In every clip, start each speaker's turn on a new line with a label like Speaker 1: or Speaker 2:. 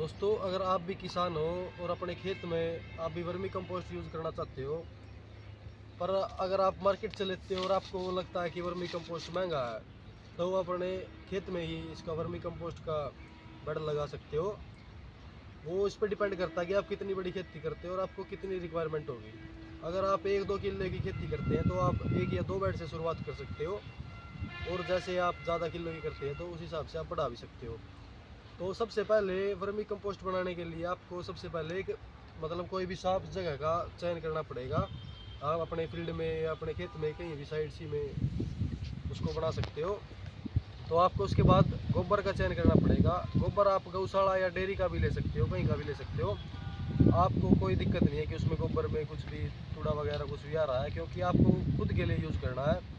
Speaker 1: दोस्तों, अगर आप भी किसान हो और अपने खेत में आप भी वर्मी कंपोस्ट यूज़ करना चाहते हो, पर अगर आप मार्केट से लेते हो और आपको लगता है कि वर्मी कंपोस्ट महंगा है, तो अपने खेत में ही इसका वर्मी कंपोस्ट का बेड लगा सकते हो। वो इस पर डिपेंड करता है कि आप कितनी बड़ी खेती करते हो और आपको कितनी रिक्वायरमेंट होगी। अगर आप 1-2 किले की खेती करते हैं तो आप 1 या 2 बेड से शुरुआत कर सकते हो, और जैसे आप ज़्यादा किलो की करते हैं तो उस हिसाब से आप बढ़ा भी सकते हो। तो सबसे पहले वर्मी कंपोस्ट बनाने के लिए आपको सबसे पहले एक मतलब कोई भी साफ जगह का चयन करना पड़ेगा। आप अपने फील्ड में या अपने खेत में कहीं भी साइड सी में उसको बना सकते हो। तो आपको उसके बाद गोबर का चयन करना पड़ेगा। गोबर आप गौशाला या डेयरी का भी ले सकते हो, कहीं का भी ले सकते हो। आपको कोई दिक्कत नहीं है कि उसमें गोबर में कुछ भी कूड़ा वगैरह कुछ भी आ रहा है, क्योंकि आपको खुद के लिए यूज़ करना है।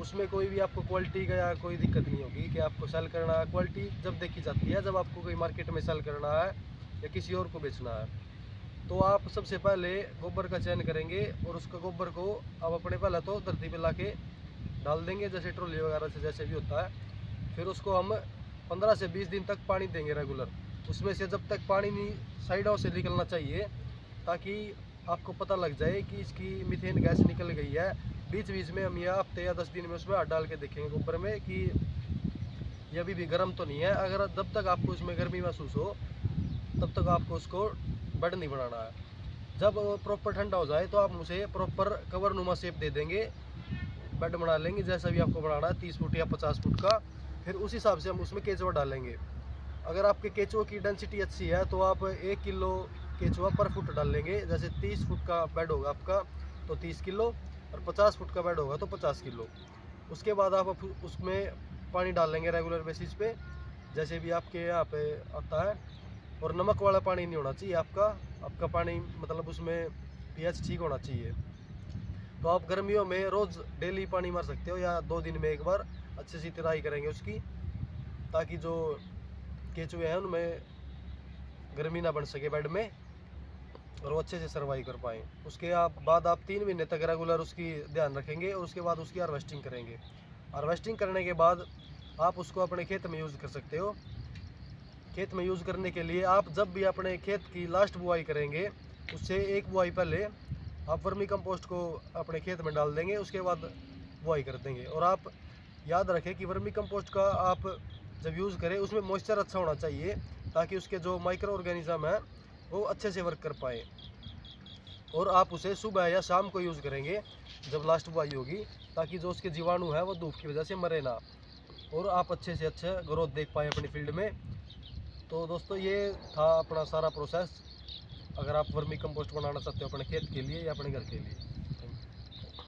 Speaker 1: उसमें कोई भी आपको क्वालिटी का या कोई दिक्कत नहीं होगी कि आपको सेल करना है। क्वालिटी जब देखी जाती है जब आपको कोई मार्केट में सेल करना है या किसी और को बेचना है। तो आप सबसे पहले गोबर का चयन करेंगे और उसका गोबर को आप अपने पहले तो धरती पे लाके डाल देंगे, जैसे ट्रॉली वगैरह से जैसे भी होता है। फिर उसको हम 15 से 20 दिन तक पानी देंगे रेगुलर। उसमें से जब तक पानी नहीं साइडों से निकलना चाहिए, ताकि आपको पता लग जाए कि इसकी मीथेन गैस निकल गई है। बीच बीच में हम यह हफ्ते या 10 दिन में उसमें हाथ डाल के देखेंगे गोबर में कि ये अभी भी गर्म तो नहीं है। अगर जब तक आपको इसमें गर्मी महसूस हो तब तक आपको उसको बेड नहीं बनाना है। जब प्रॉपर ठंडा हो जाए तो आप उसे प्रॉपर कवर नुमा शेप दे देंगे, बेड बना लेंगे जैसा भी आपको बनाना है, 30 फुट या 50 फुट का। फिर उस हिसाब से हम उसमें केचुआ डालेंगे। अगर आपके केचुआ की डेंसिटी अच्छी है तो आप 1 किलो केचुआ पर फुट डाल लेंगे। जैसे 30 फुट का बेड होगा आपका तो 30 किलो, और 50 फुट का बेड होगा तो 50 किलो। उसके बाद आप उसमें पानी डाल लेंगे रेगुलर बेसिस पे, जैसे भी आपके यहाँ पे आता है। और नमक वाला पानी नहीं होना चाहिए आपका। आपका पानी मतलब उसमें पीएच ठीक होना चाहिए। तो आप गर्मियों में रोज़ डेली पानी मार सकते हो या 2 दिन में एक बार अच्छे से तराई करेंगे उसकी, ताकि जो केचुए हैं उनमें गर्मी ना बन सके बेड में और वो अच्छे से सर्वाइव कर पाएँ। उसके बाद आप 3 महीने तक रेगुलर उसकी ध्यान रखेंगे और उसके बाद उसकी हार्वेस्टिंग करेंगे। हार्वेस्टिंग करने के बाद आप उसको अपने खेत में यूज़ कर सकते हो। खेत में यूज़ करने के लिए आप जब भी अपने खेत की लास्ट बुआई करेंगे, उससे एक बुआई पहले आप वर्मी कंपोस्ट को अपने खेत में डाल देंगे, उसके बाद बुआई कर देंगे। और आप याद रखें कि वर्मी कंपोस्ट का आप जब यूज़ करें उसमें मॉइस्चर अच्छा होना चाहिए, ताकि उसके जो माइक्रो ऑर्गेनिज़म है वो अच्छे से वर्क कर पाए। और आप उसे सुबह या शाम को यूज़ करेंगे जब लास्ट बुआई होगी, ताकि जो उसके जीवाणु हैं वो धूप की वजह से मरे ना, और आप अच्छे से अच्छा ग्रोथ देख पाएँ अपनी फील्ड में। तो दोस्तों, ये था अपना सारा प्रोसेस, अगर आप वर्मी कंपोस्ट बनाना चाहते हो अपने खेत के लिए या अपने घर के लिए।